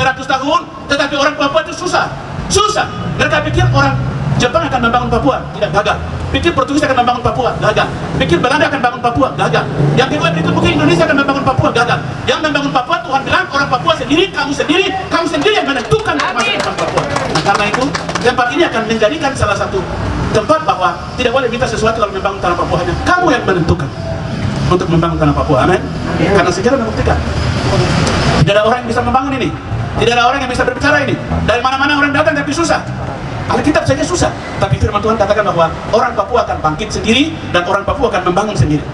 100 tahun, tetapi orang Papua itu susah. Mereka pikir orang Jepang akan membangun Papua, tidak, gagal. Pikir Portugis akan membangun Papua, gagal. Pikir Belanda akan membangun Papua, gagal. Yang kedua pikir mungkin Indonesia akan membangun Papua, gagal. Yang membangun Papua, Tuhan bilang orang Papua sendiri, kamu sendiri yang menentukan masa depan Papua. Nah, karena itu tempat ini akan menjadikan salah satu tempat bahwa tidak boleh minta sesuatu kalau membangun tanah Papua, hanya kamu yang menentukan untuk membangun tanah Papua. Amin. Karena sejarah membuktikan tidak ada orang yang bisa membangun ini, tidak ada orang yang bisa berbicara ini. Dari mana-mana orang datang tapi susah. Alkitab saja susah, tapi firman Tuhan katakan bahwa orang Papua akan bangkit sendiri dan orang Papua akan membangun sendiri.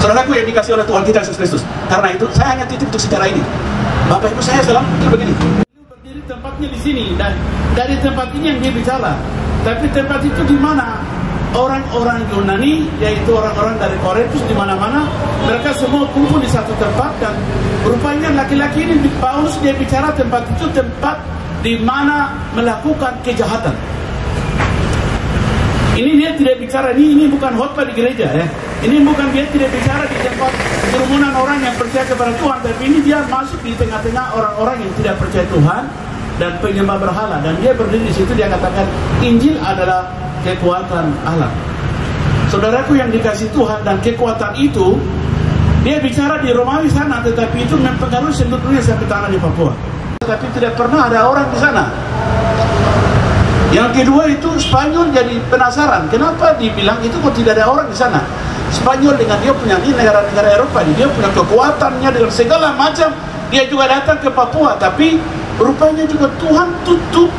Saudaraku yang dikasih oleh Tuhan kita Yesus Kristus, karena itu saya hanya titip untuk secara ini. Bapak Ibu saya selalu pikir begini, berdiri tempatnya di sini dan dari tempat ini yang dia bicara. Tapi tempat itu di mana? Orang-orang Yunani, yaitu orang-orang dari Korintus di mana-mana, mereka semua kumpul di satu tempat dan rupanya laki-laki ini Paulus dia bicara tempat itu tempat di mana melakukan kejahatan. Ini dia tidak bicara, ini bukan khotbah di gereja ya. Ini bukan dia tidak bicara di tempat kerumunan orang yang percaya kepada Tuhan, tapi ini dia masuk di tengah-tengah orang-orang yang tidak percaya Tuhan dan penyembah berhala, dan dia berdiri di situ dia katakan Injil adalah kekuatan Allah. Saudaraku yang dikasih Tuhan, dan kekuatan itu dia bicara di Romawi sana, tetapi itu mempengaruhi seluruhnya sampai tanah di Papua. Tapi tidak pernah ada orang di sana. Yang kedua itu Spanyol jadi penasaran, kenapa dibilang itu kok tidak ada orang di sana. Spanyol dengan dia punya ini negara-negara Eropa, dia punya kekuatannya dengan segala macam, dia juga datang ke Papua, tapi rupanya juga Tuhan tutup.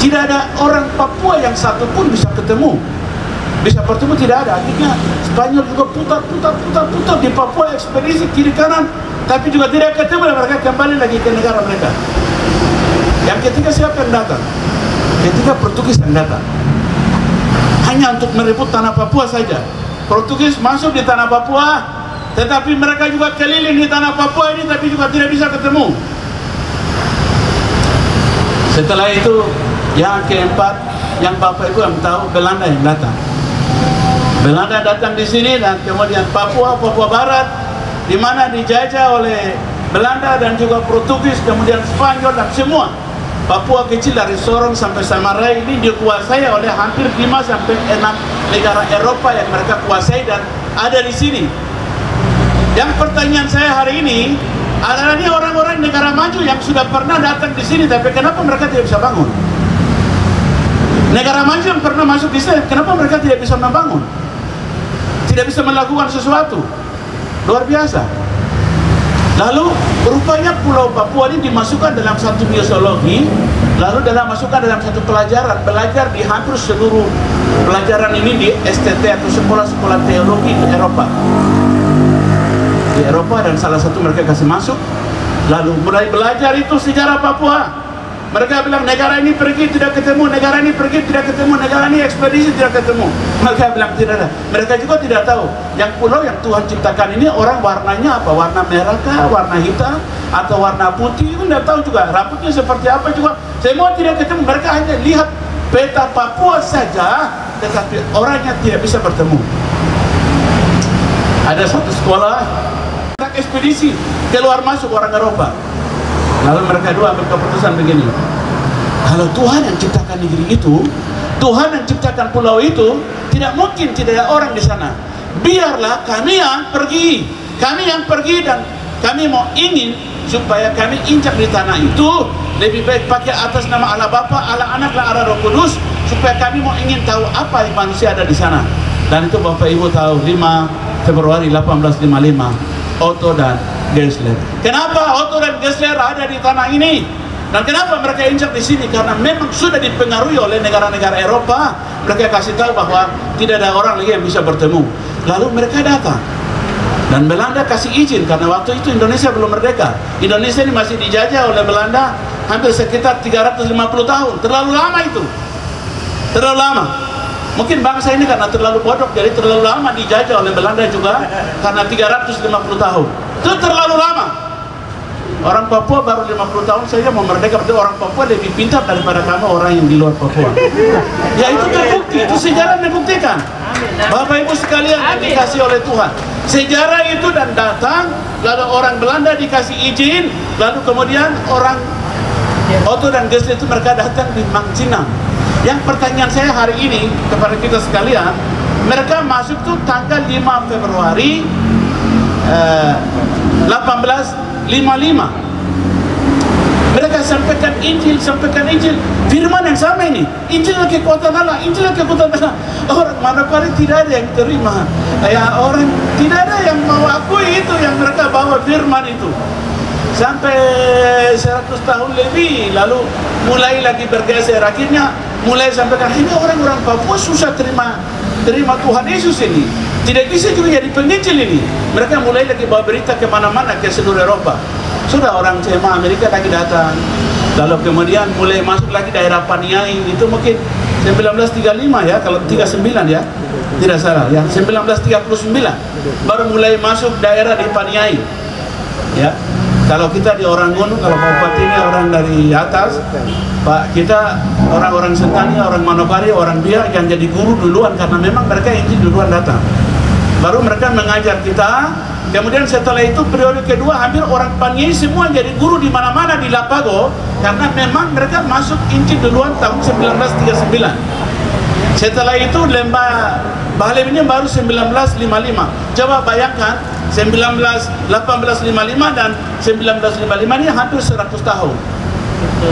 Tidak ada orang Papua yang satu pun bisa ketemu, bisa bertemu, tidak ada. Akhirnya Spanyol juga putar di Papua, ekspedisi kiri kanan, tapi juga tidak ketemu, dan mereka kembali lagi ke negara mereka. Yang ketiga siapa yang datang? Ketiga Portugis yang datang, hanya untuk merebut tanah Papua saja. Portugis masuk di tanah Papua, tetapi mereka juga keliling di tanah Papua ini, tapi juga tidak bisa ketemu. Setelah itu yang keempat, yang Bapak Ibu yang tahu, Belanda yang datang. Belanda datang di sini, dan kemudian Papua Barat, di mana dijajah oleh Belanda dan juga Portugis, kemudian Spanyol dan semua. Papua kecil dari Sorong sampai Samarai ini dikuasai oleh hampir 5 sampai 6 negara Eropa yang mereka kuasai dan ada di sini. Yang pertanyaan saya hari ini adalah, ini orang-orang negara maju yang sudah pernah datang di sini, tapi kenapa mereka tidak bisa bangun? Negara maju yang pernah masuk di sini, kenapa mereka tidak bisa membangun? Tidak bisa melakukan sesuatu. Luar biasa. Lalu rupanya Pulau Papua ini dimasukkan dalam satu museologi, lalu masukkan dalam satu pelajaran, belajar di hampir seluruh pelajaran ini di STT atau sekolah-sekolah teologi di Eropa. Di Eropa, dan salah satu mereka kasih masuk, lalu mulai belajar itu sejarah Papua. Mereka bilang negara ini pergi tidak ketemu, negara ini pergi tidak ketemu, negara ini ekspedisi tidak ketemu. Mereka bilang tidak ada. Mereka juga tidak tahu yang pulau yang Tuhan ciptakan ini orang warnanya apa, warna merah kah, warna hitam atau warna putih, itu tidak tahu juga. Rambutnya seperti apa juga, semua tidak ketemu. Mereka hanya lihat peta Papua saja, tetapi orangnya tidak bisa bertemu. Ada satu sekolah ekspedisi keluar masuk orang Eropa. Lalu mereka dua ambil keputusan begini, kalau Tuhan yang ciptakan negeri itu, Tuhan yang ciptakan pulau itu, tidak mungkin tidak ada orang di sana. Biarlah kami yang pergi, dan kami mau ingin supaya kami injak di tanah itu, lebih baik pakai atas nama Allah Bapa, Allah Anak, Allah Roh Kudus, supaya kami mau ingin tahu apa yang manusia ada di sana. Dan itu Bapak Ibu tahu, 5 Februari 1855 Otto dan Geisler. Kenapa Otto dan Geisler ada di tanah ini? Dan kenapa mereka injak di sini? Karena memang sudah dipengaruhi oleh negara-negara Eropa. Mereka kasih tahu bahwa tidak ada orang lagi yang bisa bertemu. Lalu mereka datang, dan Belanda kasih izin, karena waktu itu Indonesia belum merdeka. Indonesia ini masih dijajah oleh Belanda hampir sekitar 350 tahun. Terlalu lama itu, terlalu lama. Mungkin bangsa ini karena terlalu bodoh, jadi terlalu lama dijajah oleh Belanda juga, karena 350 tahun. Itu terlalu lama. Orang Papua baru 50 tahun saja mau merdeka, berarti orang Papua lebih pintar daripada kamu orang yang di luar Papua. Ya itu terbukti, itu sejarah membuktikan. Bapak Ibu sekalian yang dikasih oleh Tuhan, sejarah itu dan datang, lalu orang Belanda dikasih izin, lalu kemudian orang Otto dan Gesle itu mereka datang di Mangcinang. Yang pertanyaan saya hari ini kepada kita sekalian, mereka masuk tuh tanggal 5 Februari 1855. Mereka sampaikan Injil, firman yang sama ini. Injil kekuatan Allah, Injil kekuatan Allah. Orang Manokwari tidak ada yang terima. Orang tidak ada yang mau akui itu yang mereka bawa firman itu. Sampai 100 tahun lebih, lalu mulai lagi bergeser. Akhirnya mulai sampaikan, ini orang-orang Papua susah terima Tuhan Yesus ini. Tidak bisa juga jadi penginjil ini. Mereka mulai lagi bawa berita kemana-mana ke seluruh Eropa. Sudah orang CMA Amerika lagi datang. Lalu kemudian mulai masuk lagi daerah Paniai. Itu mungkin 1935 ya, kalau 39 ya, tidak salah ya, 1939 baru mulai masuk daerah di Paniai ya. Kalau kita di orang gunung, kalau Bupati ini orang dari atas, Pak, kita orang-orang Sentani, orang Manokwari, orang Biak yang jadi guru duluan, karena memang mereka Injil duluan datang. Baru mereka mengajar kita. Kemudian setelah itu periode kedua, hampir orang Paniai semua jadi guru di mana-mana di Lapago, karena memang mereka masuk Injil duluan tahun 1939. Setelah itu Lembah Bahalem ini baru 1955. Coba bayangkan 1855 dan 1955 ini hampir 100 tahun.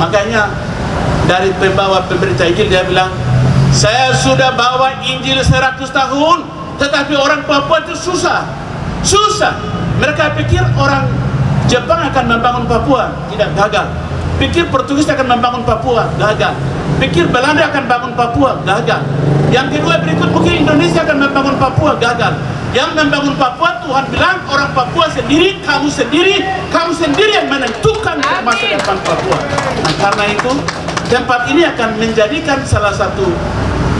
Makanya dari pemberita Injil dia bilang, saya sudah bawa Injil 100 tahun, tetapi orang Papua itu susah. Mereka pikir orang Jepang akan membangun Papua, tidak, gagal. Pikir Portugis akan membangun Papua, gagal. Pikir Belanda akan bangun Papua, gagal. Yang kedua berikut mungkin Indonesia akan membangun Papua, gagal. Yang membangun Papua, Tuhan bilang orang Papua sendiri, kamu sendiri yang menentukan masa depan Papua. Nah, karena itu tempat ini akan menjadikan salah satu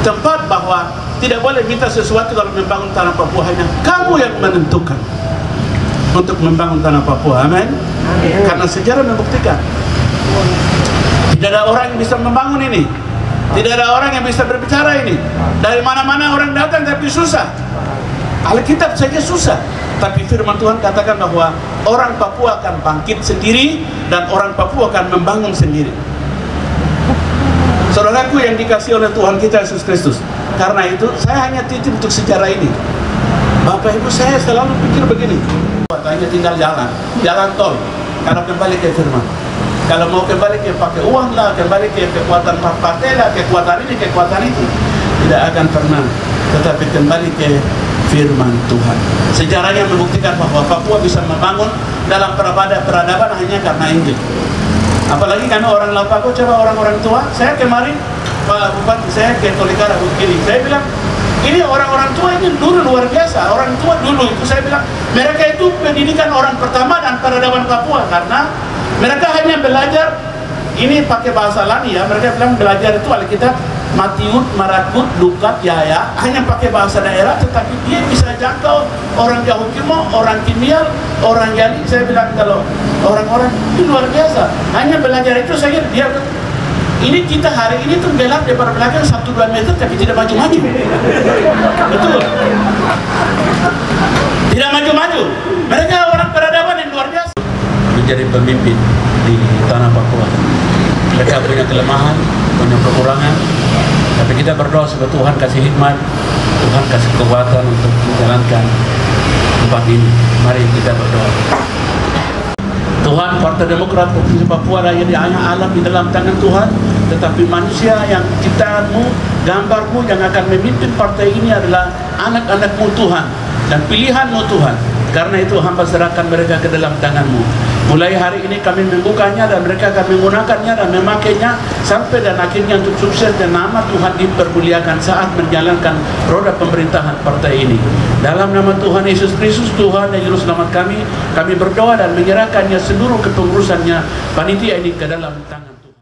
tempat bahwa tidak boleh minta sesuatu kalau membangun tanah Papua, hanya kamu yang menentukan untuk membangun tanah Papua. Amin. Karena sejarah membuktikan tidak ada orang yang bisa membangun ini, tidak ada orang yang bisa berbicara ini. Dari mana-mana orang datang tapi susah. Alkitab saja susah, tapi firman Tuhan katakan bahwa orang Papua akan bangkit sendiri dan orang Papua akan membangun sendiri. Saudaraku yang dikasih oleh Tuhan kita Yesus Kristus, karena itu saya hanya titip untuk sejarah ini. Bapak Ibu, saya selalu pikir begini, hanya tinggal jalan tol. Kalau kembali ke firman, kalau mau kembali ke pakai uang lah, kembali ke kekuatan partai lah, kekuatan ini, kekuatan itu, tidak akan pernah. Tetapi kembali ke firman Tuhan. Sejarahnya membuktikan bahwa Papua bisa membangun dalam peradaban hanya karena Injil. Apalagi karena orang Lapago, coba orang-orang tua. Saya kemarin, Pak Bupati, saya ke Tolikara begini, saya bilang, ini orang-orang tua ini dulu luar biasa. Orang tua dulu itu saya bilang, mereka itu pendidikan orang pertama dan peradaban Papua, karena mereka hanya belajar, ini pakai bahasa Lani ya, mereka bilang belajar itu Alkitab, Matiut, Marakut, Lukat, Yaya, hanya pakai bahasa daerah, tetapi dia bisa jangkau orang Yahukimo, orang Kimial, orang Yali. Saya bilang kalau orang-orang itu luar biasa, hanya belajar itu saya dia ini kita hari ini tuh belak depan belakang 1-2 meter tapi tidak maju-maju. Betul. Tidak maju-maju. Mereka orang peradaban yang luar biasa. Menjadi pemimpin di tanah Papua. Mereka punya kelemahan, punya kekurangan, tapi kita berdoa supaya Tuhan kasih hikmat, Tuhan kasih kekuatan untuk menjalankan tempat ini. Mari kita berdoa. Tuhan, Partai Demokrat Provinsi Papua Raya hanya alam di dalam tangan Tuhan, tetapi manusia yang ciptaanmu, gambarmu yang akan memimpin partai ini adalah anak-anakmu Tuhan dan pilihanmu Tuhan. Karena itu hamba serahkan mereka ke dalam tanganmu. Mulai hari ini kami membukanya dan mereka akan menggunakannya dan memakainya sampai dan akhirnya untuk sukses dan nama Tuhan dipermuliakan saat menjalankan roda pemerintahan partai ini. Dalam nama Tuhan Yesus Kristus, Tuhan dan Juru Selamat kami berdoa dan menyerahkannya seluruh kepengurusannya panitia ini ke dalam tangan